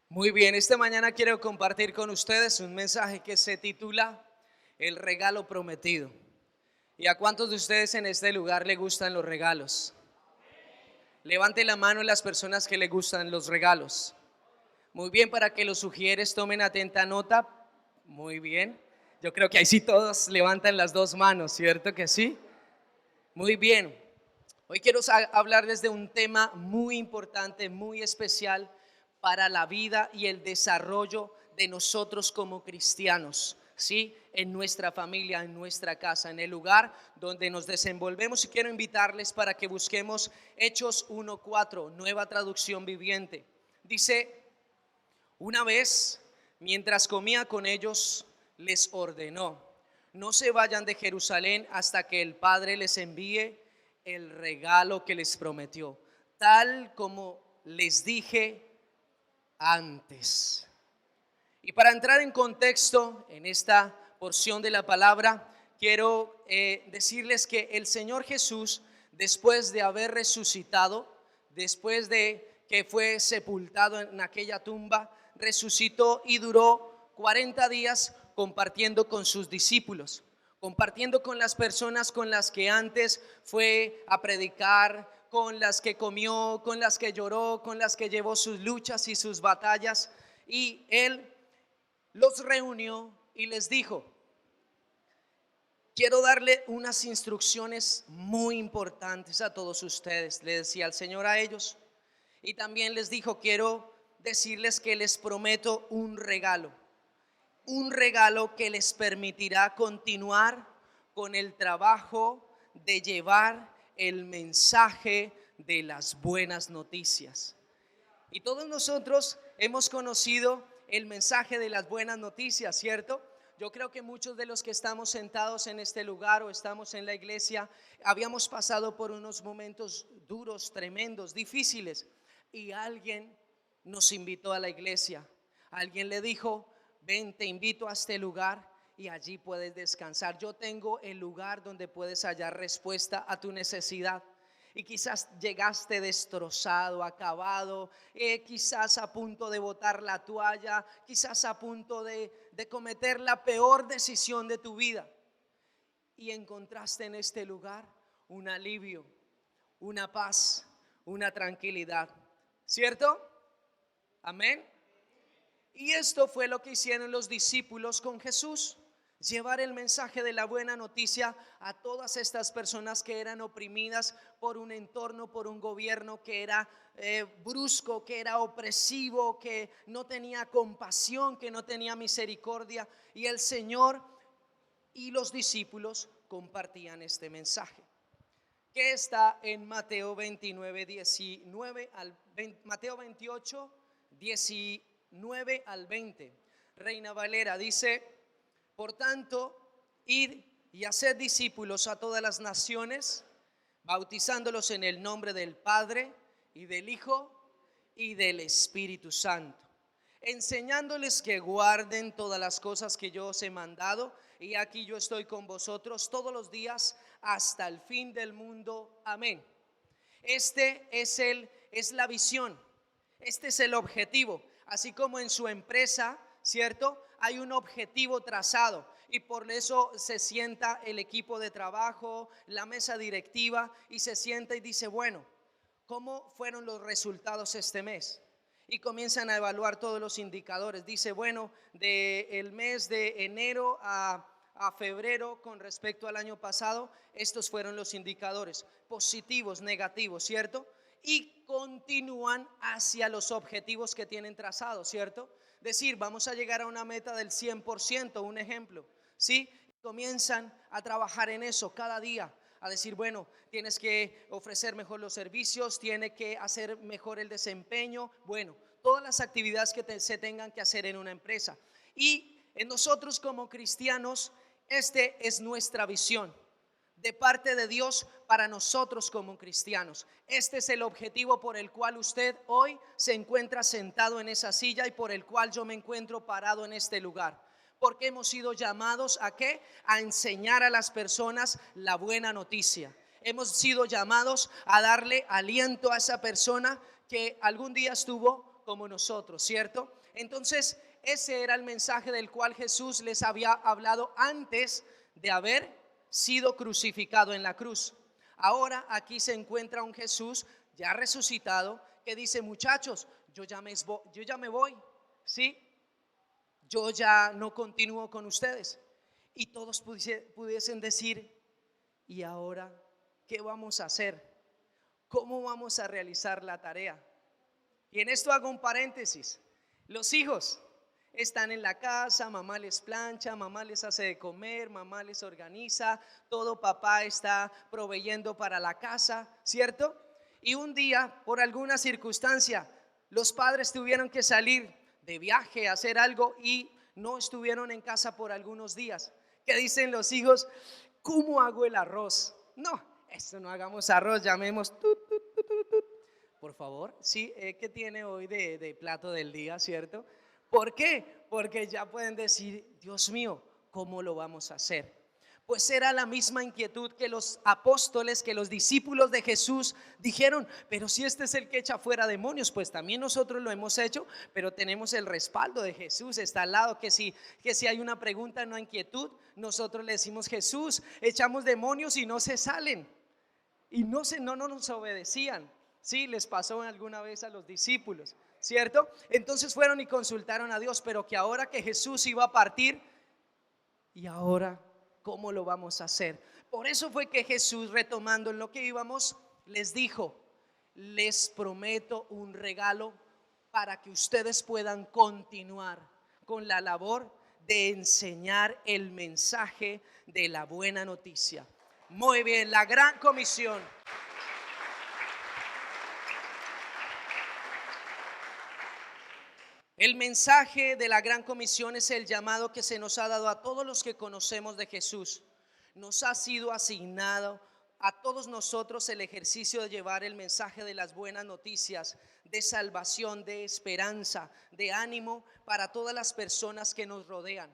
Muy bien, esta mañana quiero compartir con ustedes un mensaje que se titula El regalo prometido. ¿Y a cuántos de ustedes en este lugar le gustan los regalos? Levante la mano las personas que le gustan los regalos. Muy bien, para que los sugieres tomen atenta nota. Muy bien. Yo creo que ahí sí todos levantan las dos manos, ¿cierto que sí? Muy bien. Hoy quiero hablarles de un tema muy importante, muy especial para la vida y el desarrollo de nosotros como cristianos, ¿sí? En nuestra familia, en nuestra casa, en el lugar donde nos desenvolvemos. Y quiero invitarles para que busquemos Hechos 1:4, nueva traducción viviente. Dice: una vez, mientras comía con ellos, les ordenó: no se vayan de Jerusalén hasta que el Padre les envíe el regalo que les prometió, tal como les dije antes. Y para entrar en contexto en esta porción de la palabra, quiero decirles que el Señor Jesús, después de haber resucitado, después de que fue sepultado en aquella tumba, resucitó y duró 40 días compartiendo con sus discípulos, compartiendo con las personas con las que antes fue a predicar, con las que comió, con las que lloró, con las que llevó sus luchas y sus batallas. Y Él los reunió y les dijo: quiero darle unas instrucciones muy importantes a todos ustedes, le decía el Señor a ellos. Y también les dijo: quiero decirles que les prometo un regalo que les permitirá continuar con el trabajo de llevar el mensaje de las buenas noticias. Y todos nosotros hemos conocido el mensaje de las buenas noticias, ¿cierto? Yo creo que muchos de los que estamos sentados en este lugar o estamos en la iglesia habíamos pasado por unos momentos duros, tremendos, difíciles, y alguien nos invitó a la iglesia. Alguien le dijo: ven, te invito a este lugar y allí puedes descansar. Yo tengo el lugar donde puedes hallar respuesta a tu necesidad. Y quizás llegaste destrozado, acabado, quizás a punto de botar la toalla, quizás a punto de cometer la peor decisión de tu vida. Y encontraste en este lugar un alivio, una paz, una tranquilidad, ¿cierto? Amén. Y esto fue lo que hicieron los discípulos con Jesús: llevar el mensaje de la buena noticia a todas estas personas que eran oprimidas por un entorno, por un gobierno que era brusco, que era opresivo, que no tenía compasión, que no tenía misericordia. Y el Señor y los discípulos compartían este mensaje, que está en Mateo 29, 19 al 20, Mateo 28, 19 al 20. Reina Valera dice: por tanto, id y haced discípulos a todas las naciones, bautizándolos en el nombre del Padre y del Hijo y del Espíritu Santo, enseñándoles que guarden todas las cosas que yo os he mandado, y aquí yo estoy con vosotros todos los días hasta el fin del mundo. Amén. Este es la visión, este es el objetivo. Así como en su empresa, ¿cierto? Hay un objetivo trazado, y por eso se sienta el equipo de trabajo, la mesa directiva, y se sienta y dice: bueno, ¿cómo fueron los resultados este mes? Y comienzan a evaluar todos los indicadores. Dice: bueno, del mes de enero a febrero con respecto al año pasado, estos fueron los indicadores, positivos, negativos, ¿cierto? Y continúan hacia los objetivos que tienen trazados, ¿cierto? Decir: vamos a llegar a una meta del 100%, un ejemplo, ¿sí? Comienzan a trabajar en eso cada día, a decir: bueno, tienes que ofrecer mejor los servicios, tienes que hacer mejor el desempeño, bueno, todas las actividades que se tengan que hacer en una empresa. Y en nosotros como cristianos, este es nuestra visión: de parte de Dios para nosotros como cristianos. Este es el objetivo por el cual usted hoy se encuentra sentado en esa silla y por el cual yo me encuentro parado en este lugar. Porque hemos sido llamados ¿a qué? A enseñar a las personas la buena noticia. Hemos sido llamados a darle aliento a esa persona que algún día estuvo como nosotros, ¿cierto? Entonces, ese era el mensaje del cual Jesús les había hablado antes de haber sido crucificado en la cruz. Ahora aquí se encuentra un Jesús ya resucitado que dice: muchachos, yo ya me voy, ¿sí? Yo ya no continúo con ustedes. Y todos pudiesen decir: ¿y ahora qué vamos a hacer? ¿Cómo vamos a realizar la tarea? Y en esto hago un paréntesis. Los hijos están en la casa, mamá les plancha, mamá les hace de comer, mamá les organiza, todo papá está proveyendo para la casa, ¿cierto? Y un día, por alguna circunstancia, los padres tuvieron que salir de viaje a hacer algo y no estuvieron en casa por algunos días. ¿Qué dicen los hijos? ¿Cómo hago el arroz? No, esto no hagamos arroz, llamemos por favor. Sí, ¿qué tiene hoy de plato del día, cierto? ¿Por qué? Porque ya pueden decir: Dios mío, ¿cómo lo vamos a hacer? Pues era la misma inquietud que los apóstoles, que los discípulos de Jesús dijeron: pero si este es el que echa fuera demonios, pues también nosotros lo hemos hecho, pero tenemos el respaldo de Jesús, está al lado, que si hay una pregunta, una inquietud, nosotros le decimos: Jesús, echamos demonios y no se salen. Y no nos obedecían. Sí, les pasó alguna vez a los discípulos, ¿cierto? Entonces fueron y consultaron a Dios, pero que ahora que Jesús iba a partir, y ahora, ¿cómo lo vamos a hacer? Por eso fue que Jesús, retomando en lo que íbamos, les dijo: les prometo un regalo para que ustedes puedan continuar con la labor de enseñar el mensaje de la buena noticia. Muy bien, la gran comisión. El mensaje de la gran comisión es el llamado que se nos ha dado a todos los que conocemos de Jesús. Nos ha sido asignado a todos nosotros el ejercicio de llevar el mensaje de las buenas noticias, de salvación, de esperanza, de ánimo para todas las personas que nos rodean,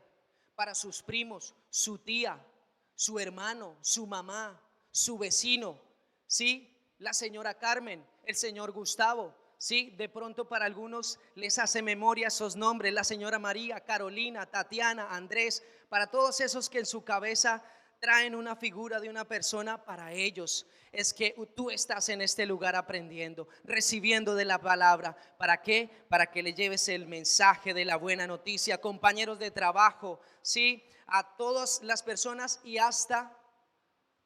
para sus primos, su tía, su hermano, su mamá, su vecino, ¿sí? La señora Carmen, el señor Gustavo. Sí, de pronto para algunos les hace memoria esos nombres: la señora María, Carolina, Tatiana, Andrés. Para todos esos que en su cabeza traen una figura de una persona, para ellos es que tú estás en este lugar aprendiendo, recibiendo de la palabra. ¿Para qué? Para que le lleves el mensaje de la buena noticia, compañeros de trabajo, sí, a todas las personas y hasta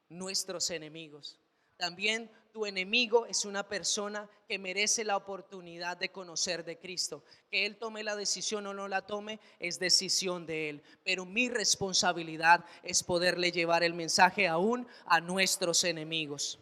nuestros enemigos. También tu enemigo es una persona que merece la oportunidad de conocer de Cristo. Que él tome la decisión o no la tome es decisión de él, pero mi responsabilidad es poderle llevar el mensaje aún a nuestros enemigos.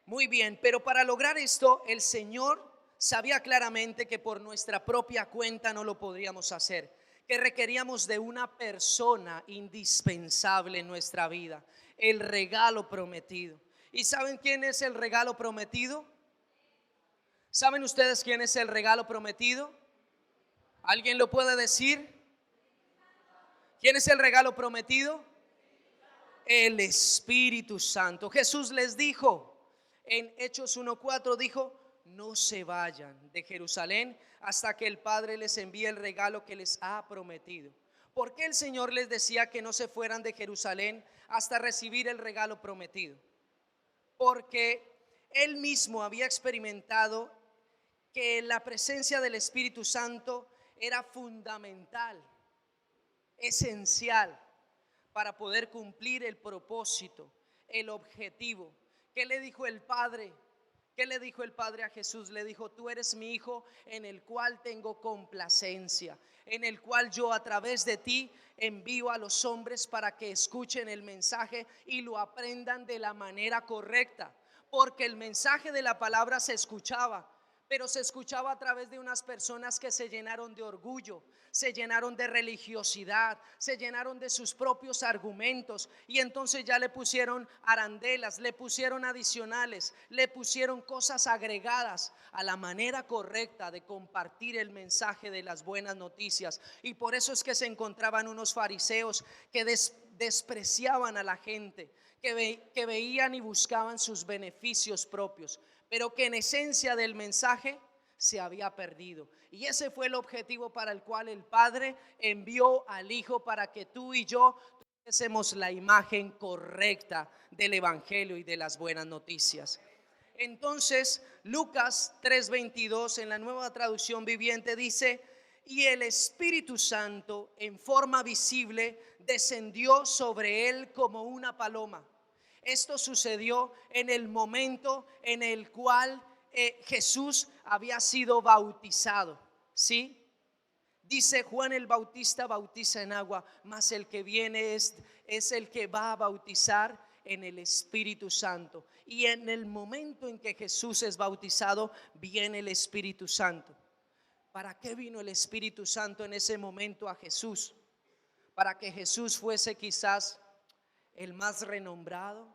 Muy bien, pero para lograr esto el Señor sabía claramente que por nuestra propia cuenta no lo podríamos hacer, que requeríamos de una persona indispensable en nuestra vida: el regalo prometido. ¿Y saben quién es el regalo prometido? ¿Saben ustedes quién es el regalo prometido? ¿Alguien lo puede decir? ¿Quién es el regalo prometido? El Espíritu Santo. Jesús les dijo en Hechos 1:4, dijo: no se vayan de Jerusalén hasta que el Padre les envíe el regalo que les ha prometido. ¿Por qué el Señor les decía que no se fueran de Jerusalén hasta recibir el regalo prometido? Porque Él mismo había experimentado que la presencia del Espíritu Santo era fundamental, esencial para poder cumplir el propósito, el objetivo. ¿Qué le dijo el Padre? ¿Qué le dijo el Padre a Jesús? Le dijo: tú eres mi Hijo en el cual tengo complacencia, en el cual yo a través de ti envío a los hombres para que escuchen el mensaje y lo aprendan de la manera correcta. Porque el mensaje de la palabra se escuchaba, pero se escuchaba a través de unas personas que se llenaron de orgullo, se llenaron de religiosidad, se llenaron de sus propios argumentos, y entonces ya le pusieron arandelas, le pusieron adicionales, le pusieron cosas agregadas a la manera correcta de compartir el mensaje de las buenas noticias. Y por eso es que se encontraban unos fariseos que despreciaban a la gente, que veían y buscaban sus beneficios propios, pero que en esencia del mensaje se había perdido. Y ese fue el objetivo para el cual el Padre envió al Hijo, para que tú y yo tuviésemos la imagen correcta del Evangelio y de las buenas noticias. Entonces, Lucas 3:22 en la Nueva Traducción Viviente dice: y el Espíritu Santo en forma visible descendió sobre él como una paloma. Esto sucedió en el momento en el cual Jesús había sido bautizado, ¿sí? Dice: Juan el Bautista bautiza en agua, mas el que viene es el que va a bautizar en el Espíritu Santo. Y en el momento en que Jesús es bautizado, viene el Espíritu Santo. ¿Para qué vino el Espíritu Santo en ese momento a Jesús? Para que Jesús fuese quizás el más renombrado,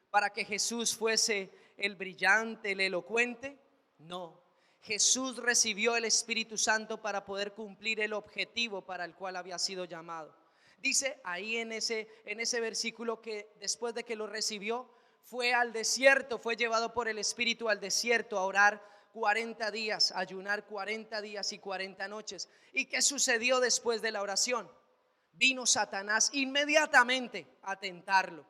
para que Jesús fuese el brillante, el elocuente. No, Jesús recibió el Espíritu Santo para poder cumplir el objetivo para el cual había sido llamado. Dice ahí en ese versículo que después de que lo recibió, fue al desierto, fue llevado por el Espíritu al desierto a orar 40 días, ayunar 40 días y 40 noches. ¿Y qué sucedió después de la oración? Vino Satanás inmediatamente a tentarlo.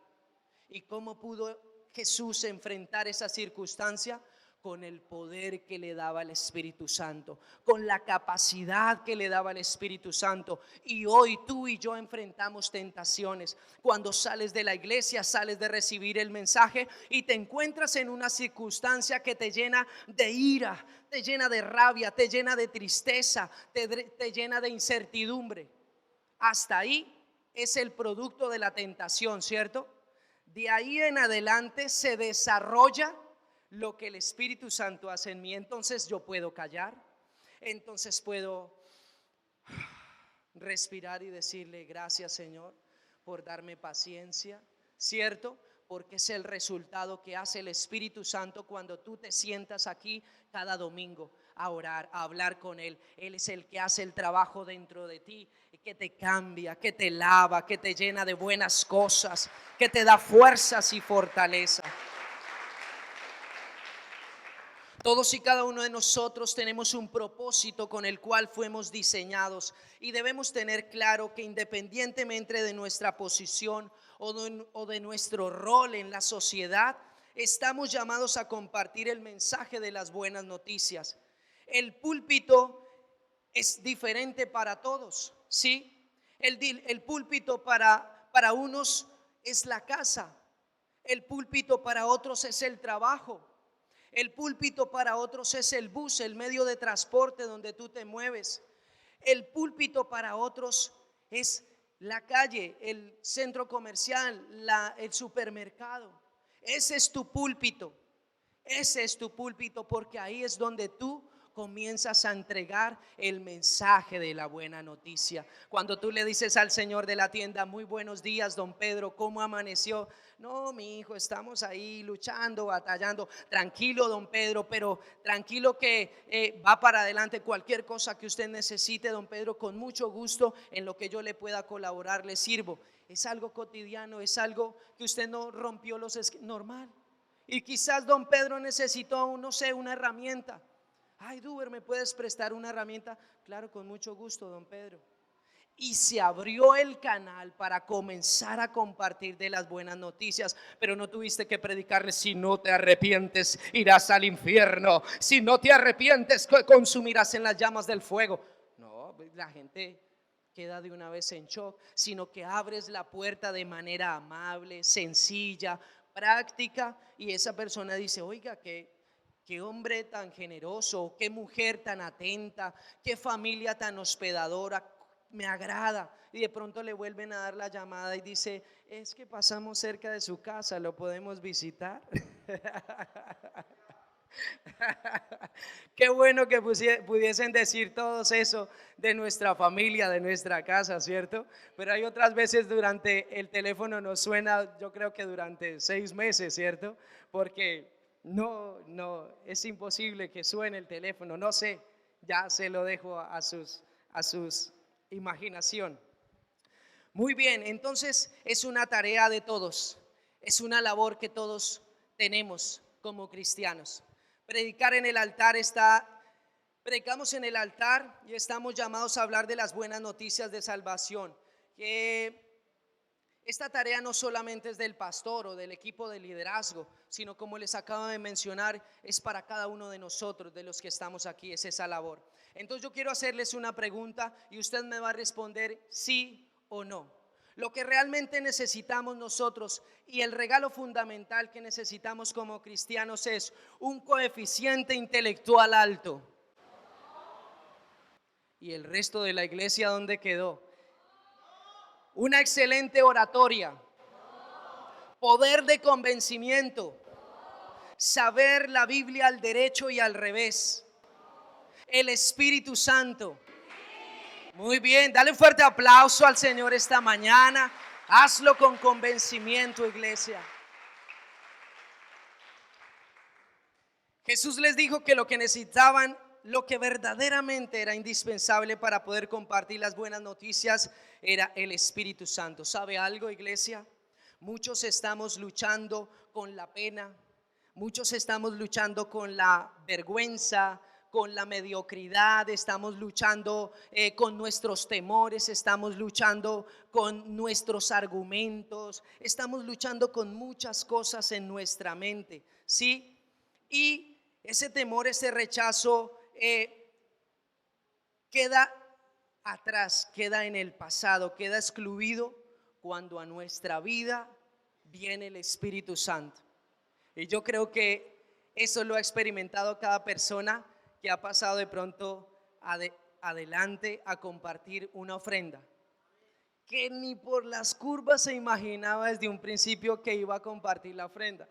¿Y cómo pudo Jesús enfrentar esa circunstancia? Con el poder que le daba el Espíritu Santo, con la capacidad que le daba el Espíritu Santo. Y hoy tú y yo enfrentamos tentaciones. Cuando sales de la iglesia, sales de recibir el mensaje y te encuentras en una circunstancia que te llena de ira, te llena de rabia, te llena de tristeza, te llena de incertidumbre. Hasta ahí es el producto de la tentación, ¿cierto? De ahí en adelante se desarrolla lo que el Espíritu Santo hace en mí. Entonces yo puedo callar, entonces puedo respirar y decirle: gracias, Señor, por darme paciencia, ¿cierto? Porque es el resultado que hace el Espíritu Santo cuando tú te sientas aquí cada domingo a orar, a hablar con Él. Él es el que hace el trabajo dentro de ti, que te cambia, que te lava, que te llena de buenas cosas, que te da fuerzas y fortaleza. Todos y cada uno de nosotros tenemos un propósito con el cual fuimos diseñados, y debemos tener claro que independientemente de nuestra posición o de nuestro rol en la sociedad, estamos llamados a compartir el mensaje de las buenas noticias. El púlpito es diferente para todos, ¿sí? El púlpito para unos es la casa, el púlpito para otros es el trabajo. El púlpito para otros es el bus, el medio de transporte donde tú te mueves. El púlpito para otros es la calle, el centro comercial, el supermercado. Ese es tu púlpito. Ese es tu púlpito, porque ahí es donde tú comienzas a entregar el mensaje de la buena noticia. Cuando tú le dices al señor de la tienda: muy buenos días, don Pedro, ¿cómo amaneció? No, mi hijo, estamos ahí luchando, batallando. Tranquilo, don Pedro, pero tranquilo que va para adelante. Cualquier cosa que usted necesite, don Pedro, con mucho gusto, en lo que yo le pueda colaborar, le sirvo. Es algo cotidiano, es algo que usted no rompió los esquemas, normal. Y quizás don Pedro necesitó, no sé, una herramienta. Ay, Duber, ¿me puedes prestar una herramienta? Claro, con mucho gusto, don Pedro. Y se abrió el canal para comenzar a compartir de las buenas noticias. Pero no tuviste que predicarle: si no te arrepientes, irás al infierno. Si no te arrepientes, consumirás en las llamas del fuego. No, la gente queda de una vez en shock. Sino que abres la puerta de manera amable, sencilla, práctica, y esa persona dice: oiga, qué hombre tan generoso, qué mujer tan atenta, qué familia tan hospedadora, me agrada. Y de pronto le vuelven a dar la llamada y dice: es que pasamos cerca de su casa, ¿lo podemos visitar? Qué bueno que pudiesen decir todos eso de nuestra familia, de nuestra casa, ¿cierto? Pero hay otras veces durante el teléfono nos suena, yo creo que durante 6 meses, ¿cierto? Porque no, es imposible que suene el teléfono, no sé, ya se lo dejo a sus imaginación. Muy bien, entonces es una tarea de todos, es una labor que todos tenemos como cristianos. Predicar en el altar predicamos en el altar y estamos llamados a hablar de las buenas noticias de salvación. Que esta tarea no solamente es del pastor o del equipo de liderazgo, sino como les acabo de mencionar, es para cada uno de nosotros, de los que estamos aquí, es esa labor. Entonces yo quiero hacerles una pregunta y usted me va a responder sí o no. Lo que realmente necesitamos nosotros y el regalo fundamental que necesitamos como cristianos es un coeficiente intelectual alto. ¿Y el resto de la iglesia dónde quedó? Una excelente oratoria, poder de convencimiento, saber la Biblia al derecho y al revés, el Espíritu Santo. Muy bien, dale un fuerte aplauso al Señor esta mañana. Hazlo con convencimiento, iglesia. Jesús les dijo que lo que necesitaban, lo que verdaderamente era indispensable para poder compartir las buenas noticias, era el Espíritu Santo. ¿Sabe algo, iglesia? Muchos estamos luchando con la pena, muchos estamos luchando con la vergüenza, con la mediocridad, estamos luchando con nuestros temores, estamos luchando con nuestros argumentos, estamos luchando con muchas cosas en nuestra mente, ¿sí? Y ese temor, ese rechazo queda atrás, queda en el pasado, queda excluido cuando a nuestra vida viene el Espíritu Santo. Y yo creo que eso lo ha experimentado cada persona que ha pasado de pronto adelante a compartir una ofrenda, que ni por las curvas se imaginaba desde un principio que iba a compartir la ofrenda.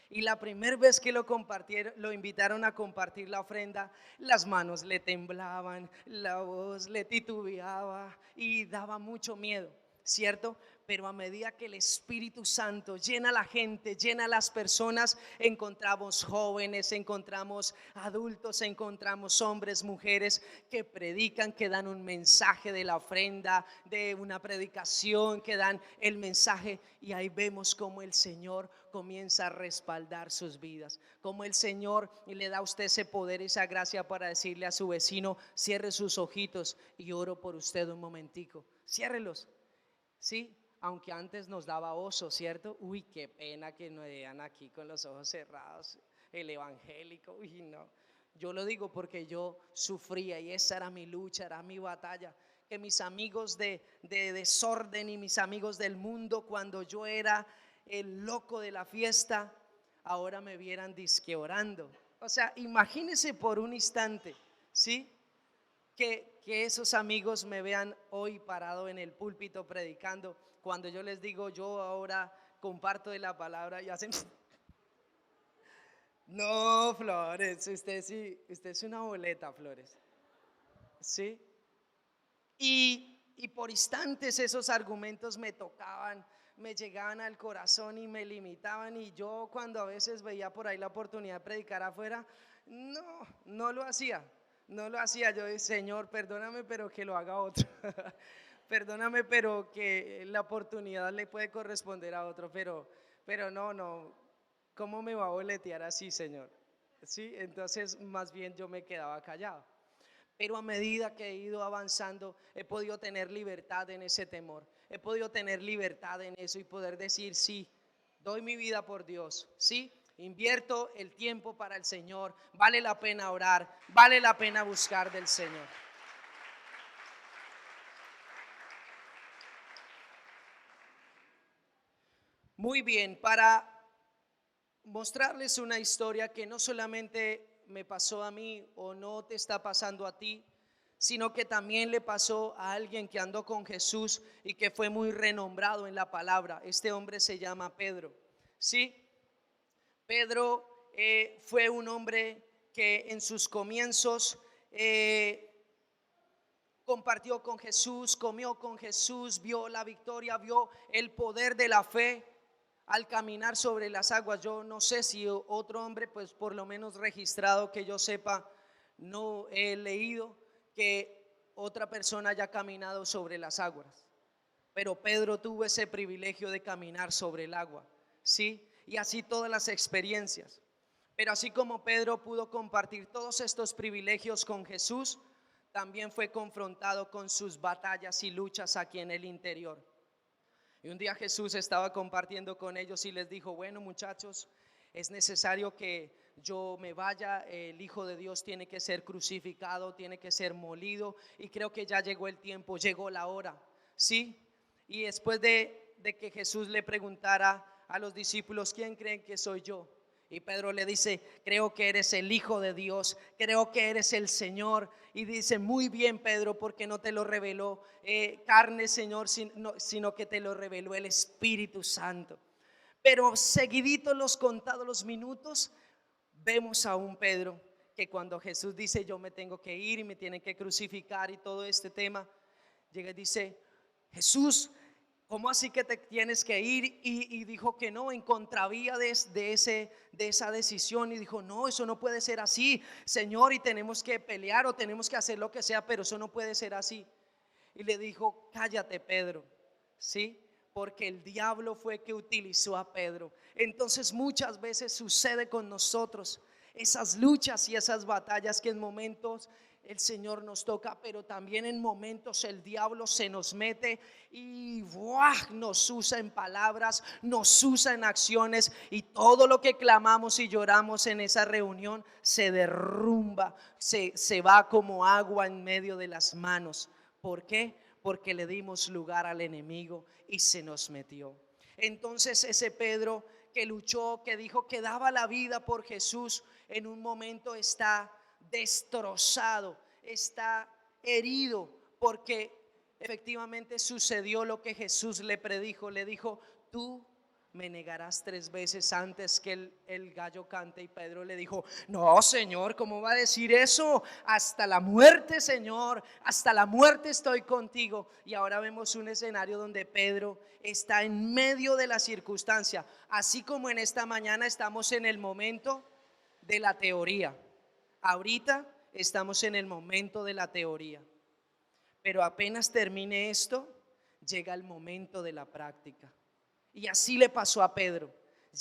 Y la primera vez que lo compartieron, lo invitaron a compartir la ofrenda, las manos le temblaban, la voz le titubeaba y daba mucho miedo, ¿cierto? Pero a medida que el Espíritu Santo llena a la gente, llena a las personas, encontramos jóvenes, encontramos adultos, encontramos hombres, mujeres que predican, que dan un mensaje de la ofrenda, de una predicación, que dan el mensaje, y ahí vemos cómo el Señor comienza a respaldar sus vidas, como el Señor le da a usted ese poder, esa gracia para decirle a su vecino: cierre sus ojitos y oro por usted un momentico. Ciérrelos, ¿sí? Aunque antes nos daba oso, ¿cierto? Uy, qué pena que nos vean aquí con los ojos cerrados, el evangélico, uy, no. Yo lo digo porque yo sufría y esa era mi lucha, era mi batalla. Que mis amigos de desorden y mis amigos del mundo, cuando yo era el loco de la fiesta, ahora me vieran disque orando. O sea, imagínese por un instante, ¿sí? Que esos amigos me vean hoy parado en el púlpito predicando, cuando yo les digo: yo ahora comparto de la palabra, y hacen no, Flores, usted sí, usted es una boleta, Flores, ¿sí? Y por instantes esos argumentos me tocaban, me llegaban al corazón y me limitaban, y yo, cuando a veces veía por ahí la oportunidad de predicar afuera, no lo hacía. No lo hacía. Yo decía: Señor, perdóname, pero que lo haga otro. Perdóname, pero que la oportunidad le puede corresponder a otro. Pero no, ¿cómo me va a boletear así, Señor? Sí, entonces más bien yo me quedaba callado. Pero a medida que he ido avanzando, he podido tener libertad en ese temor. He podido tener libertad en eso y poder decir: sí, doy mi vida por Dios. Sí, invierto el tiempo para el Señor. Vale la pena orar, vale la pena buscar del Señor. Muy bien, para mostrarles una historia que no solamente me pasó a mí o no te está pasando a ti, sino que también le pasó a alguien que andó con Jesús y que fue muy renombrado en la palabra. Este hombre se llama Pedro. Sí, Pedro fue un hombre que en sus comienzos compartió con Jesús, comió con Jesús, vio la victoria, vio el poder de la fe al caminar sobre las aguas. Yo no sé si otro hombre, pues por lo menos registrado que yo sepa, no he leído que otra persona haya caminado sobre las aguas. Pero Pedro tuvo ese privilegio de caminar sobre el agua, ¿sí? Y así todas las experiencias. Pero así como Pedro pudo compartir todos estos privilegios con Jesús, también fue confrontado con sus batallas y luchas aquí en el interior. Y un día Jesús estaba compartiendo con ellos y les dijo: bueno, muchachos, es necesario que yo me vaya, el Hijo de Dios tiene que ser crucificado, tiene que ser molido, y creo que ya llegó el tiempo, llegó la hora, ¿sí? Y después de que Jesús le preguntara a los discípulos: ¿quién creen que soy yo? Y Pedro le dice: creo que eres el Hijo de Dios, creo que eres el Señor. Y dice: muy bien, Pedro, porque no te lo reveló carne, Señor, sino que te lo reveló el Espíritu Santo. Pero seguidito, los contados los minutos, vemos a un Pedro que cuando Jesús dice: yo me tengo que ir y me tienen que crucificar y todo este tema, llega y dice: Jesús, ¿cómo así que te tienes que ir? Y dijo que no, en contravía de esa decisión, y dijo: no, eso no puede ser así, Señor, y tenemos que pelear o tenemos que hacer lo que sea, pero eso no puede ser así. Y le dijo: cállate, Pedro, ¿sí? Porque el diablo fue que utilizó a Pedro. Entonces muchas veces sucede con nosotros esas luchas y esas batallas que en momentos el Señor nos toca, pero también en momentos el diablo se nos mete y ¡buah!, nos usa en palabras, nos usa en acciones, y todo lo que clamamos y lloramos en esa reunión se derrumba, se va como agua en medio de las manos. ¿Por qué? Porque le dimos lugar al enemigo y se nos metió. Entonces ese Pedro que luchó, que dijo que daba la vida por Jesús, en un momento está destrozado, está herido, porque efectivamente sucedió lo que Jesús le predijo. Le dijo: tú me negarás 3 veces antes que el gallo cante. Y Pedro le dijo: no, Señor, ¿cómo va a decir eso? Hasta la muerte, Señor, hasta la muerte estoy contigo. Y ahora vemos un escenario donde Pedro está en medio de la circunstancia, así como en esta mañana estamos en el momento de la teoría. Ahorita estamos en el momento de la teoría, pero apenas termine esto, llega el momento de la práctica. Y así le pasó a Pedro.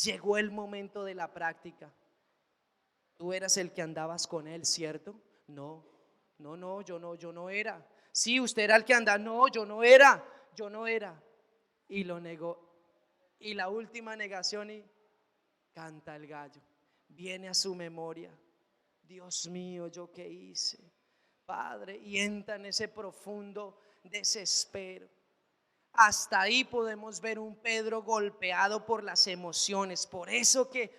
Llegó el momento de la práctica. Tú eras el que andabas con él, ¿cierto? No, yo no era. Sí, usted era el que andaba. No, yo no era. Y lo negó. Y la última negación, y canta el gallo. Viene a su memoria: Dios mío, ¿yo qué hice, Padre? Y entra en ese profundo desespero. Hasta ahí podemos ver un Pedro golpeado por las emociones. Por eso que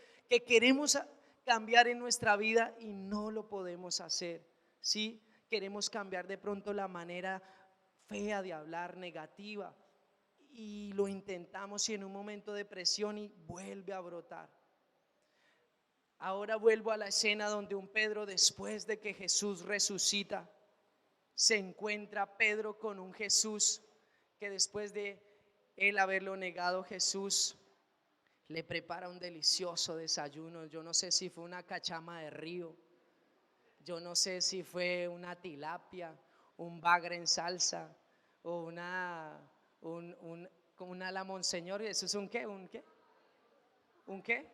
queremos cambiar en nuestra vida y no lo podemos hacer, ¿sí? Queremos cambiar de pronto la manera fea de hablar, negativa, y lo intentamos, y en un momento de presión y vuelve a brotar. Ahora vuelvo a la escena donde un Pedro, después de que Jesús resucita, se encuentra Pedro con un Jesús que después de él haberlo negado, Jesús le prepara un delicioso desayuno. Yo no sé si fue una cachama de río, yo no sé si fue una tilapia, un bagre en salsa, o una la Monseñor. ¿Eso es un qué? ¿Un qué? ¿Un qué?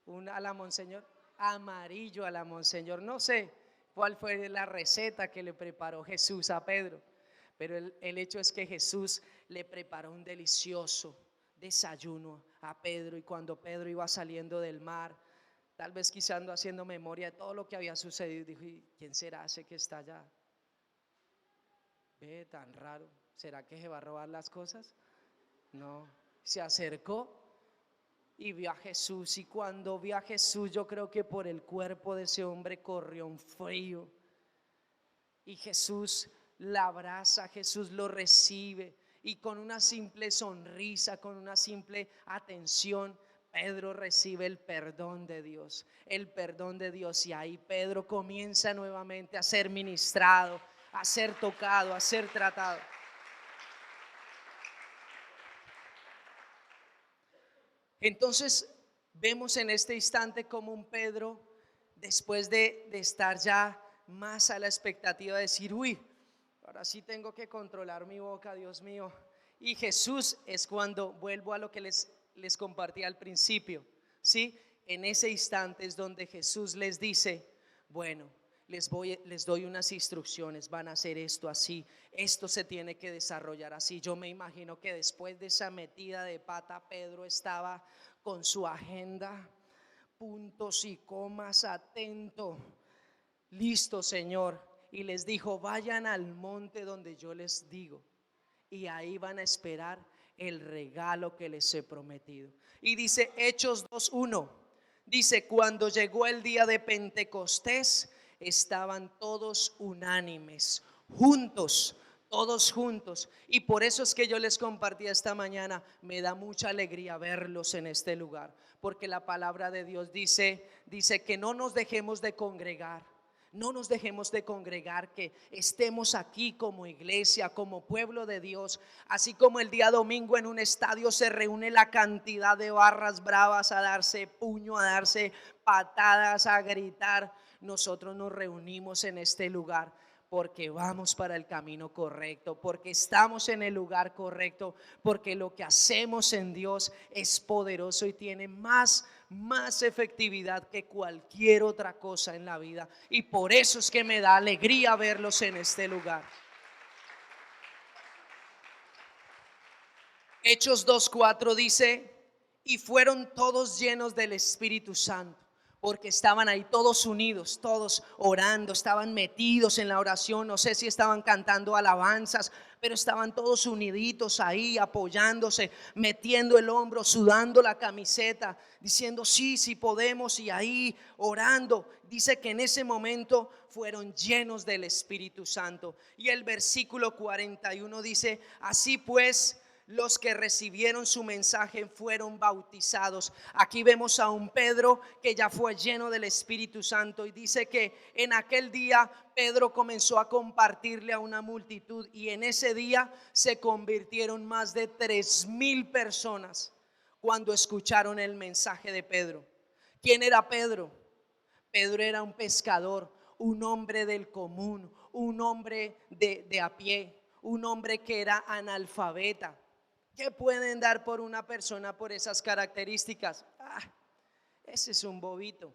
Un a la Monseñor, amarillo a la Monseñor. No sé cuál fue la receta que le preparó Jesús a Pedro, pero el hecho es que Jesús le preparó un delicioso desayuno a Pedro. Y cuando Pedro iba saliendo del mar, tal vez quizá ando haciendo memoria de todo lo que había sucedido, dijo: ¿y quién será ese que está allá? Ve, tan raro, ¿será que se va a robar las cosas? No, se acercó y vio a Jesús, y cuando vio a Jesús, yo creo que por el cuerpo de ese hombre corrió un frío, y Jesús la abraza, Jesús lo recibe, y con una simple sonrisa, con una simple atención, Pedro recibe el perdón de Dios, y ahí Pedro comienza nuevamente a ser ministrado, a ser tocado, a ser tratado. Entonces vemos en este instante como un Pedro, después de estar ya más a la expectativa de decir, uy, ahora sí tengo que controlar mi boca, Dios mío. Y Jesús es cuando vuelvo a lo que les compartí al principio, ¿sí? En ese instante es donde Jesús les dice, bueno, les doy unas instrucciones, van a hacer esto así, esto se tiene que desarrollar así. Yo me imagino que después de esa metida de pata, Pedro estaba con su agenda, puntos y comas, atento, listo, Señor. Y les dijo, vayan al monte donde yo les digo, y ahí van a esperar el regalo que les he prometido. Y dice Hechos 2:1, dice, cuando llegó el día de Pentecostés, estaban todos unánimes, juntos, todos juntos. Y por eso es que yo les compartí esta mañana, me da mucha alegría verlos en este lugar, porque la palabra de Dios dice que no nos dejemos de congregar. No nos dejemos de congregar, que estemos aquí como iglesia, como pueblo de Dios. Así como el día domingo en un estadio se reúne la cantidad de barras bravas a darse puño, a darse patadas, a gritar, nosotros nos reunimos en este lugar porque vamos para el camino correcto, porque estamos en el lugar correcto, porque lo que hacemos en Dios es poderoso y tiene más efectividad que cualquier otra cosa en la vida. Y por eso es que me da alegría verlos en este lugar. Hechos 2:4 dice, y fueron todos llenos del Espíritu Santo, porque estaban ahí todos unidos, todos orando, estaban metidos en la oración. No sé si estaban cantando alabanzas, pero estaban todos uniditos ahí, apoyándose, metiendo el hombro, sudando la camiseta, diciendo sí, sí podemos, y ahí orando. Dice que en ese momento fueron llenos del Espíritu Santo. Y el versículo 41 dice, así pues, los que recibieron su mensaje fueron bautizados. Aquí vemos a un Pedro que ya fue lleno del Espíritu Santo, y dice que en aquel día Pedro comenzó a compartirle a una multitud, y en ese día se convirtieron más de 3,000 personas cuando escucharon el mensaje de Pedro. ¿Quién era Pedro? Pedro era un pescador, un hombre del común, un hombre de a pie, un hombre que era analfabeta. ¿Qué pueden dar por una persona por esas características? Ese es un bobito,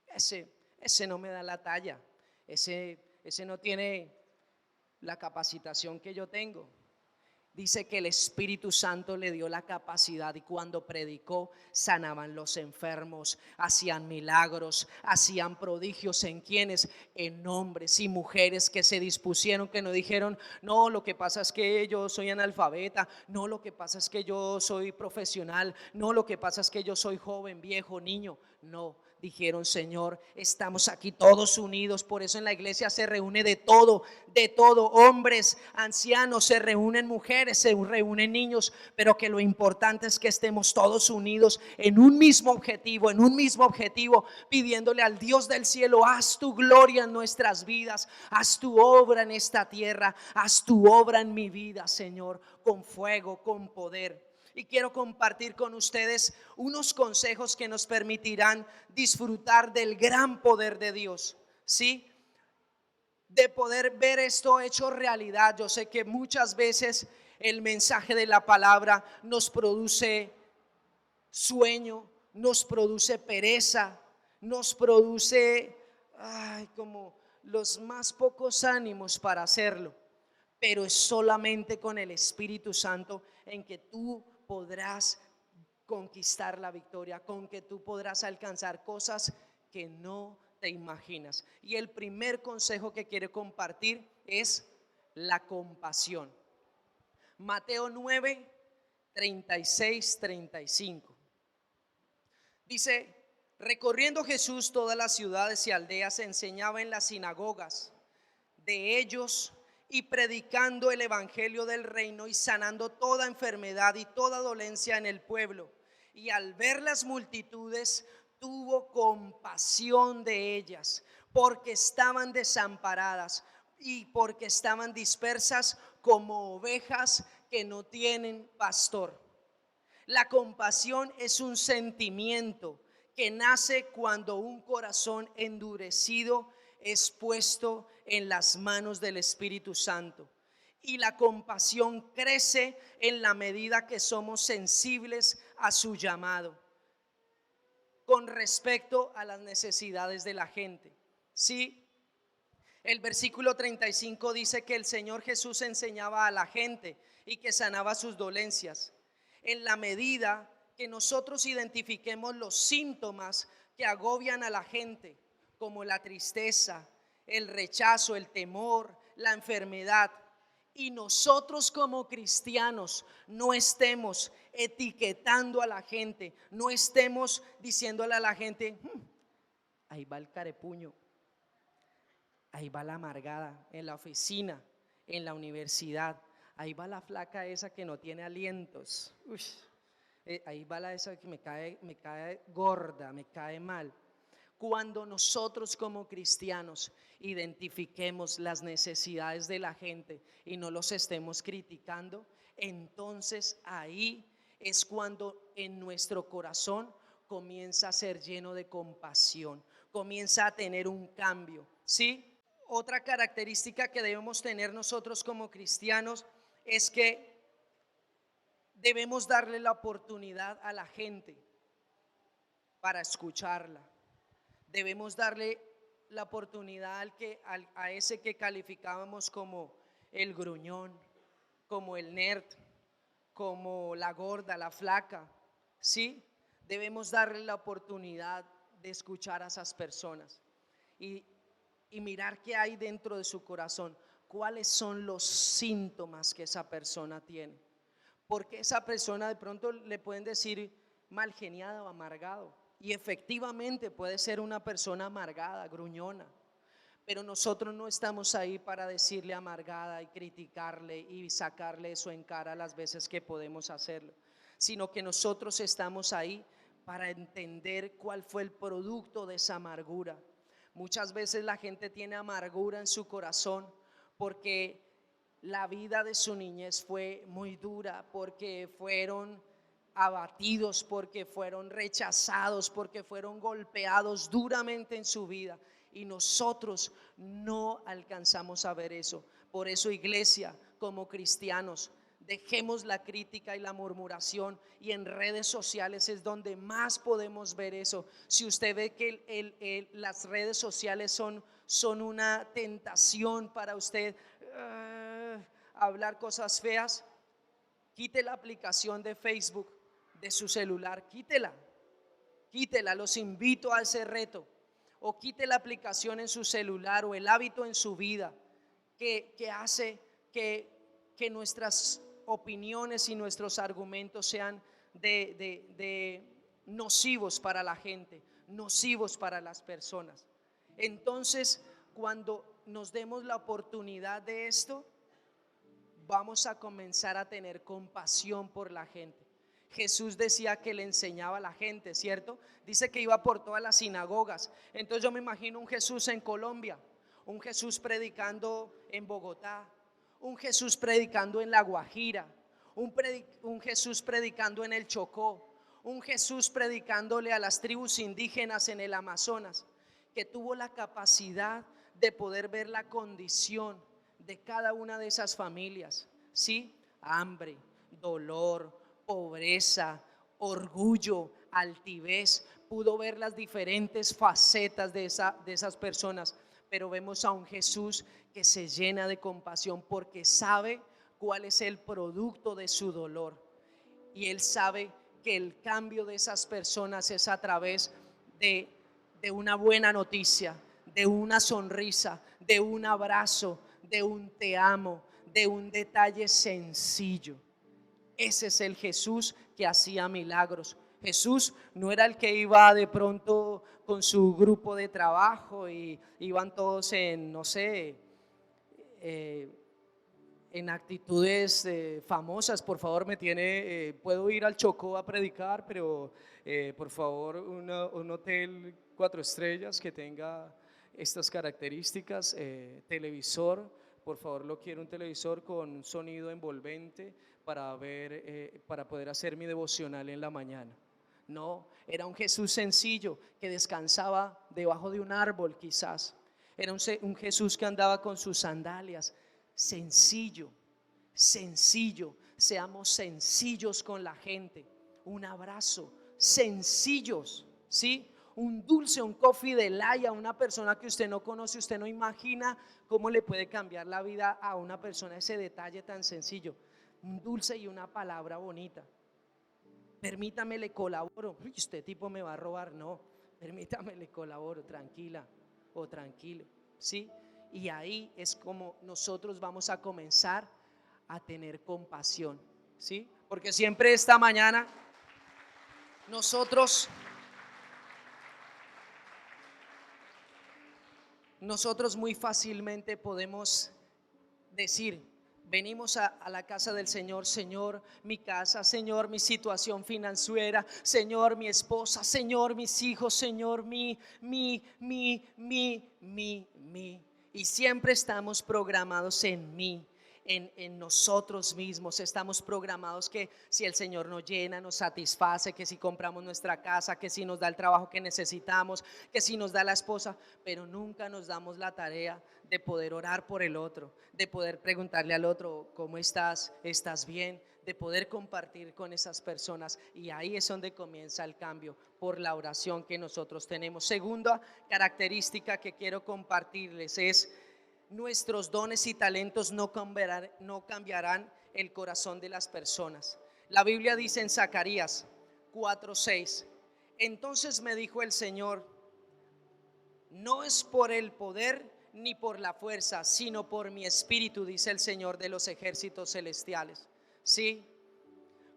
ese no me da la talla, ese no tiene la capacitación que yo tengo. Dice que el Espíritu Santo le dio la capacidad, y cuando predicó sanaban los enfermos, hacían milagros, hacían prodigios. ¿En quienes? En hombres y mujeres que se dispusieron, que no dijeron, no, lo que pasa es que yo soy analfabeta, no, lo que pasa es que yo soy profesional, no, lo que pasa es que yo soy joven, viejo, niño. No, dijeron, Señor, estamos aquí todos unidos. Por eso en la iglesia se reúne de todo, hombres, ancianos, se reúnen mujeres, se reúnen niños, pero que lo importante es que estemos todos unidos en un mismo objetivo, pidiéndole al Dios del cielo, haz tu gloria en nuestras vidas, haz tu obra en esta tierra, haz tu obra en mi vida, Señor, con fuego, con poder. Y quiero compartir con ustedes unos consejos que nos permitirán disfrutar del gran poder de Dios, ¿sí? De poder ver esto hecho realidad. Yo sé que muchas veces el mensaje de la palabra nos produce sueño, nos produce pereza, nos produce como los más pocos ánimos para hacerlo. Pero es solamente con el Espíritu Santo en que tú podrás conquistar la victoria, con que tú podrás alcanzar cosas que no te imaginas. Y el primer consejo que quiero compartir es la compasión. Mateo 9, 36, 35. Dice, recorriendo Jesús todas las ciudades y aldeas, enseñaba en las sinagogas de ellos y predicando el evangelio del reino y sanando toda enfermedad y toda dolencia en el pueblo. y al ver las multitudes tuvo compasión de ellas, porque estaban desamparadas y porque estaban dispersas como ovejas que no tienen pastor. La compasión es un sentimiento que nace cuando un corazón endurecido es puesto en las manos del Espíritu Santo. Y la compasión crece en la medida que somos sensibles a su llamado con respecto a las necesidades de la gente. Sí, el versículo 35 dice que el Señor Jesús enseñaba a la gente y que sanaba sus dolencias. En la medida que nosotros identifiquemos los síntomas que agobian a la gente, como la tristeza, el rechazo, el temor, la enfermedad, y nosotros como cristianos no estemos etiquetando a la gente, no estemos diciéndole a la gente, ahí va el carepuño, ahí va la amargada en la oficina, en la universidad, ahí va la flaca esa que no tiene alientos. Ahí va la esa que me cae gorda, me cae mal. Cuando nosotros como cristianos identifiquemos las necesidades de la gente y no los estemos criticando, entonces ahí es cuando en nuestro corazón comienza a ser lleno de compasión, comienza a tener un cambio, ¿sí? Otra característica que debemos tener nosotros como cristianos es que debemos darle la oportunidad a la gente para escucharla. Debemos darle la oportunidad a ese que calificábamos como el gruñón, como el nerd, como la gorda, la flaca, ¿sí? Debemos darle la oportunidad de escuchar a esas personas y mirar qué hay dentro de su corazón, cuáles son los síntomas que esa persona tiene. Porque esa persona de pronto le pueden decir mal geniado o amargado, y efectivamente puede ser una persona amargada, gruñona, pero nosotros no estamos ahí para decirle amargada y criticarle y sacarle eso en cara las veces que podemos hacerlo, sino que nosotros estamos ahí para entender cuál fue el producto de esa amargura. Muchas veces la gente tiene amargura en su corazón porque la vida de su niñez fue muy dura, porque fueron abatidos, porque fueron rechazados, porque fueron golpeados duramente en su vida, y nosotros no alcanzamos a ver eso. Por eso, iglesia, como cristianos, dejemos la crítica y la murmuración, y en redes sociales es donde más podemos ver eso. Si usted ve que las redes sociales son una tentación para usted hablar cosas feas, quite la aplicación de Facebook de su celular, quítela, los invito a ese reto. O quite la aplicación en su celular o el hábito en su vida que hace que nuestras opiniones y nuestros argumentos sean de nocivos para la gente, nocivos para las personas. Entonces, cuando nos demos la oportunidad de esto, vamos a comenzar a tener compasión por la gente. Jesús decía que le enseñaba a la gente, ¿cierto? Dice que iba por todas las sinagogas. Entonces yo me imagino un Jesús en Colombia, un Jesús predicando en Bogotá, un Jesús predicando en La Guajira, un Jesús predicando en el Chocó, un Jesús predicándole a las tribus indígenas en el Amazonas, que tuvo la capacidad de poder ver la condición de cada una de esas familias, ¿sí? Hambre, dolor, pobreza, orgullo, altivez. Pudo ver las diferentes facetas de esas personas, pero vemos a un Jesús que se llena de compasión porque sabe cuál es el producto de su dolor, y Él sabe que el cambio de esas personas es a través de una buena noticia, de una sonrisa, de un abrazo, de un te amo, de un detalle sencillo. Ese es el Jesús que hacía milagros. Jesús no era el que iba de pronto con su grupo de trabajo y iban todos en, no sé, en actitudes famosas. Por favor, puedo ir al Chocó a predicar, pero por favor un hotel 4 estrellas que tenga estas características, televisor, por favor lo quiero un televisor con un sonido envolvente para poder hacer mi devocional en la mañana. No, era un Jesús sencillo que descansaba debajo de un árbol quizás. Era un Jesús que andaba con sus sandalias. Sencillo, sencillo. Seamos sencillos con la gente. Un abrazo, sencillos, ¿sí? Un dulce, un coffee de laya a una persona que usted no conoce. Usted no imagina cómo le puede cambiar la vida a una persona ese detalle tan sencillo. Un dulce y una palabra bonita. Permítame, le colaboro. Uy, este tipo me va a robar. No, permítame, le colaboro, tranquila o tranquilo, ¿sí? Y ahí es como nosotros vamos a comenzar a tener compasión, ¿sí? Porque siempre esta mañana nosotros muy fácilmente podemos decir: venimos a la casa del Señor, Señor, mi casa, Señor, mi situación financiera, Señor, mi esposa, Señor, mis hijos, Señor, mi. Y siempre estamos programados en mí. En nosotros mismos estamos programados que si el Señor nos llena, nos satisface, que si compramos nuestra casa, que si nos da el trabajo que necesitamos, que si nos da la esposa, pero nunca nos damos la tarea de poder orar por el otro, de poder preguntarle al otro: ¿cómo estás? ¿Estás bien? De poder compartir con esas personas. Y ahí es donde comienza el cambio, por la oración que nosotros tenemos. Segunda característica que quiero compartirles es: nuestros dones y talentos no cambiarán el corazón de las personas. La Biblia dice en Zacarías 4:6: entonces me dijo el Señor, no es por el poder ni por la fuerza, sino por mi espíritu, dice el Señor de los ejércitos celestiales. ¿Sí?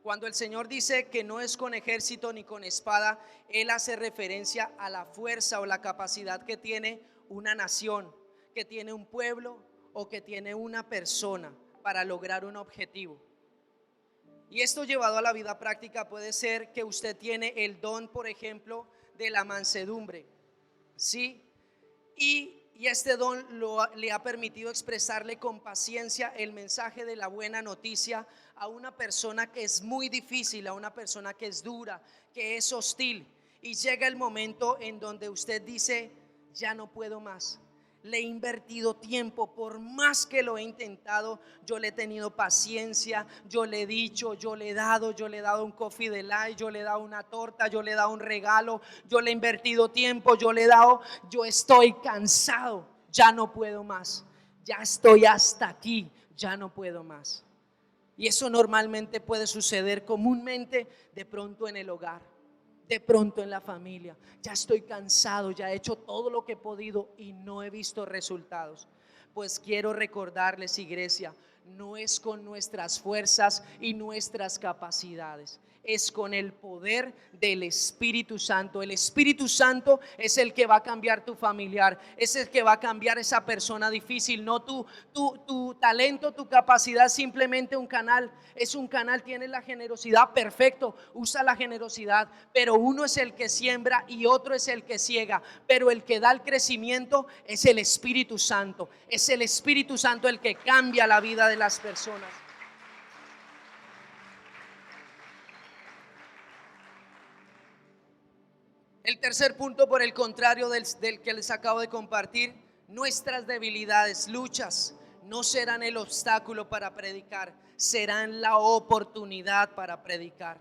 Cuando el Señor dice que no es con ejército ni con espada, Él hace referencia a la fuerza o la capacidad que tiene una nación, que tiene un pueblo o que tiene una persona para lograr un objetivo. Y esto llevado a la vida práctica puede ser que usted tiene el don, por ejemplo, de la mansedumbre, ¿sí? Y este don le ha permitido expresarle con paciencia el mensaje de la buena noticia a una persona que es muy difícil, a una persona que es dura, que es hostil. Y llega el momento en donde usted dice: ya no puedo más. Le he invertido tiempo, por más que lo he intentado, yo le he tenido paciencia, yo le he dicho, yo le he dado un coffee de light, yo le he dado una torta, yo le he dado un regalo, yo le he invertido tiempo, yo estoy cansado, ya no puedo más, ya estoy hasta aquí, ya no puedo más. Y eso normalmente puede suceder comúnmente de pronto en el hogar, de pronto en la familia. Ya estoy cansado, ya he hecho todo lo que he podido y no he visto resultados. Pues quiero recordarles, iglesia, no es con nuestras fuerzas y nuestras capacidades, es con el poder del Espíritu Santo. El Espíritu Santo es el que va a cambiar tu familiar, es el que va a cambiar esa persona difícil. No tu talento, tu capacidad es simplemente un canal. Es un canal, tienes la generosidad, perfecto, usa la generosidad. Pero uno es el que siembra y otro es el que ciega. Pero el que da el crecimiento es el Espíritu Santo. Es el Espíritu Santo el que cambia la vida de las personas. El tercer punto, por el contrario del que les acabo de compartir: nuestras debilidades, luchas, no serán el obstáculo para predicar, serán la oportunidad para predicar.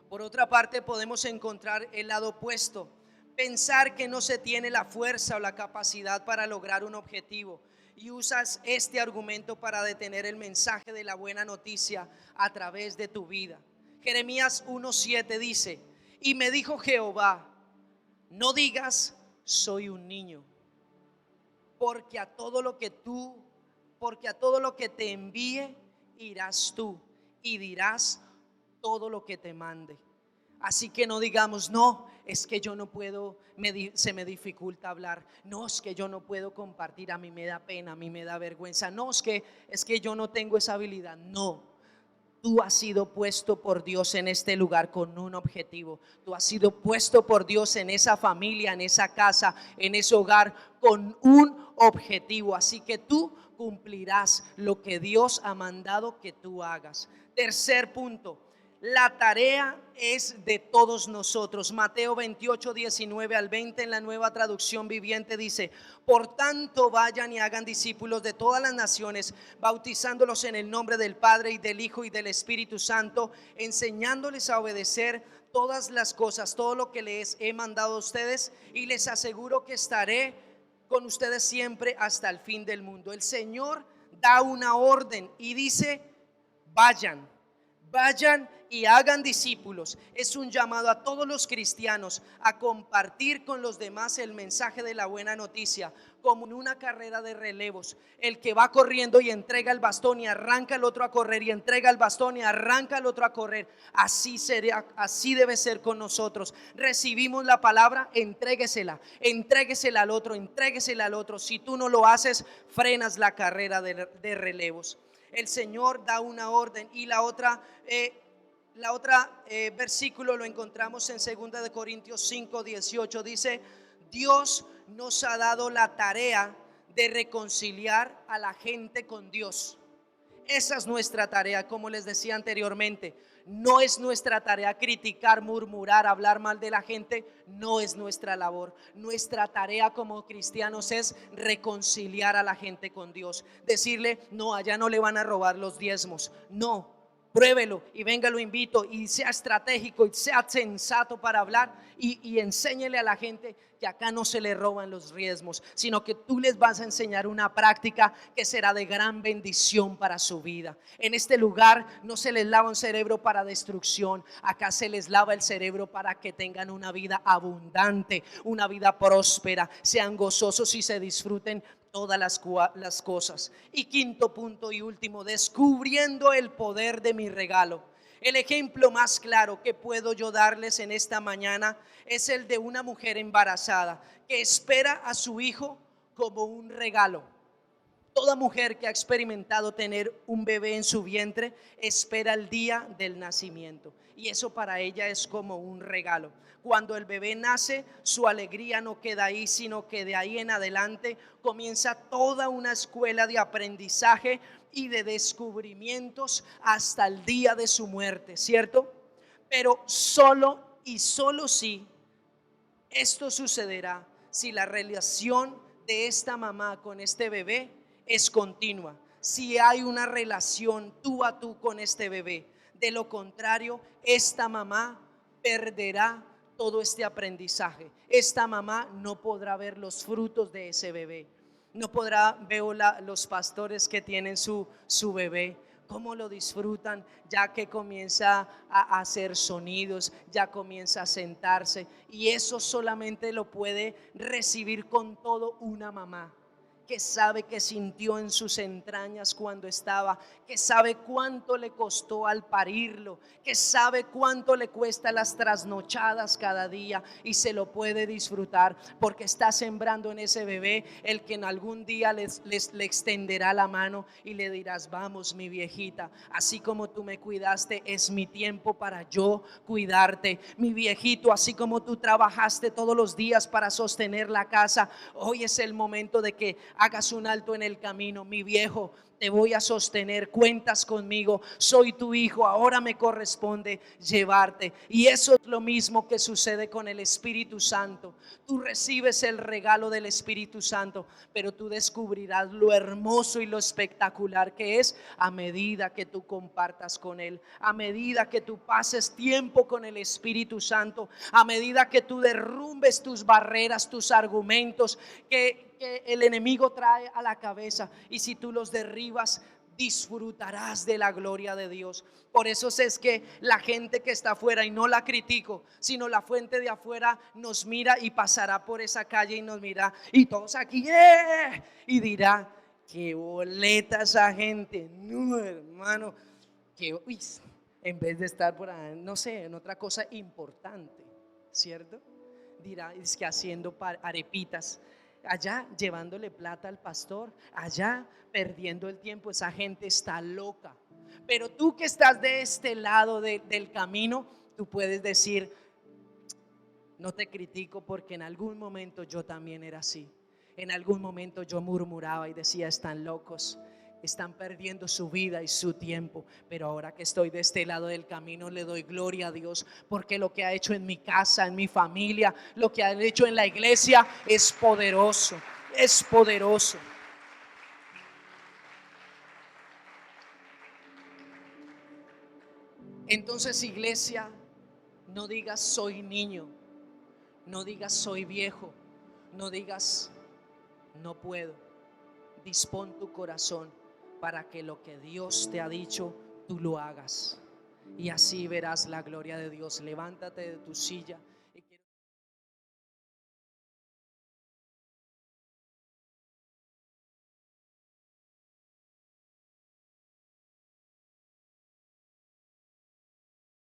Por otra parte, podemos encontrar el lado opuesto: pensar que no se tiene la fuerza o la capacidad para lograr un objetivo, y usas este argumento para detener el mensaje de la buena noticia a través de tu vida. Jeremías 1:7 dice: y me dijo Jehová, no digas soy un niño, porque a todo lo que te envíe irás tú y dirás todo lo que te mande. Así que no digamos: no, es que yo no puedo, se me dificulta hablar, no, es que yo no puedo compartir, a mí me da pena, a mí me da vergüenza, no, es que yo no tengo esa habilidad. No, tú has sido puesto por Dios en este lugar con un objetivo. Tú has sido puesto por Dios en esa familia, en esa casa, en ese hogar con un objetivo. Así que tú cumplirás lo que Dios ha mandado que tú hagas. Tercer punto. La tarea es de todos nosotros. Mateo 28, 19 al 20 en la Nueva Traducción Viviente dice: por tanto vayan y hagan discípulos de todas las naciones, bautizándolos en el nombre del Padre y del Hijo y del Espíritu Santo, enseñándoles a obedecer todas las cosas, todo lo que les he mandado a ustedes, y les aseguro que estaré con ustedes siempre hasta el fin del mundo. El Señor da una orden y dice: vayan. Vayan y hagan discípulos. Es un llamado a todos los cristianos a compartir con los demás el mensaje de la buena noticia, como en una carrera de relevos. El que va corriendo y entrega el bastón y arranca el otro a correr, y entrega el bastón y arranca el otro a correr. Así debe ser con nosotros. Recibimos la palabra, entréguesela al otro, entréguesela al otro. Si tú no lo haces, frenas la carrera de relevos. El Señor da una orden. Y la otra versículo lo encontramos en 2 de Corintios 5, 18. Dice: Dios nos ha dado la tarea de reconciliar a la gente con Dios. Esa es nuestra tarea, como les decía anteriormente. No es nuestra tarea criticar, murmurar, hablar mal de la gente. No es nuestra labor. Nuestra tarea como cristianos es reconciliar a la gente con Dios. Decirle: no, allá no le van a robar los diezmos. No, pruébelo y venga, lo invito, y sea estratégico y sea sensato para hablar, y enséñele a la gente que acá no se le roban los diezmos, sino que tú les vas a enseñar una práctica que será de gran bendición para su vida. En este lugar no se les lava un cerebro para destrucción, acá se les lava el cerebro para que tengan una vida abundante, una vida próspera, sean gozosos y se disfruten todas las cosas. Y quinto punto y último: descubriendo el poder de mi regalo. El ejemplo más claro que puedo yo darles en esta mañana es el de una mujer embarazada que espera a su hijo como un regalo. Toda mujer que ha experimentado tener un bebé en su vientre espera el día del nacimiento, y eso para ella es como un regalo. Cuando el bebé nace, su alegría no queda ahí, sino que de ahí en adelante comienza toda una escuela de aprendizaje y de descubrimientos hasta el día de su muerte, ¿cierto? Pero solo y solo si esto sucederá si la relación de esta mamá con este bebé es continua, si hay una relación tú a tú con este bebé. De lo contrario, esta mamá perderá todo este aprendizaje. Esta mamá no podrá ver los frutos de ese bebé. No podrá ver los pastores que tienen su bebé, cómo lo disfrutan, ya que comienza a hacer sonidos, ya comienza a sentarse, y eso solamente lo puede recibir con todo una mamá que sabe que sintió en sus entrañas cuando estaba, que sabe cuánto le costó al parirlo, que sabe cuánto le cuesta las trasnochadas cada día, y se lo puede disfrutar porque está sembrando en ese bebé el que en algún día le extenderá la mano y le dirás: vamos, mi viejita, así como tú me cuidaste, es mi tiempo para yo cuidarte. Mi viejito, así como tú trabajaste todos los días para sostener la casa, hoy es el momento de que hagas un alto en el camino. Mi viejo, te voy a sostener, cuentas conmigo, soy tu hijo, ahora me corresponde llevarte. Y eso es lo mismo que sucede con el Espíritu Santo. Tú recibes el regalo del Espíritu Santo, pero tú descubrirás lo hermoso y lo espectacular que es a medida que tú compartas con Él, a medida que tú pases tiempo con el Espíritu Santo, a medida que tú derrumbes tus barreras, tus argumentos que el enemigo trae a la cabeza, y si tú los derribas, disfrutarás de la gloria de Dios. Por eso es que la gente que está afuera, y no la critico, sino la fuente de afuera, nos mira y pasará por esa calle y nos mira, y todos aquí y dirá: qué boleta esa gente. No, hermano, que en vez de estar por ahí, no sé, en otra cosa importante, ¿cierto? dirá, es que haciendo arepitas, allá llevándole plata al pastor, allá perdiendo el tiempo. Esa gente está loca. Pero tú que estás de este lado del camino, tú puedes decir: no te critico, porque en algún momento yo también era así. En algún momento yo murmuraba y decía: están locos, están perdiendo su vida y su tiempo. Pero ahora que estoy de este lado del camino, le doy gloria a Dios, porque lo que ha hecho en mi casa, en mi familia, lo que ha hecho en la iglesia es poderoso, es poderoso. Entonces, iglesia, no digas soy niño, no digas soy viejo, no digas no puedo. Dispón tu corazón para que lo que Dios te ha dicho, tú lo hagas. Y así verás la gloria de Dios. Levántate de tu silla.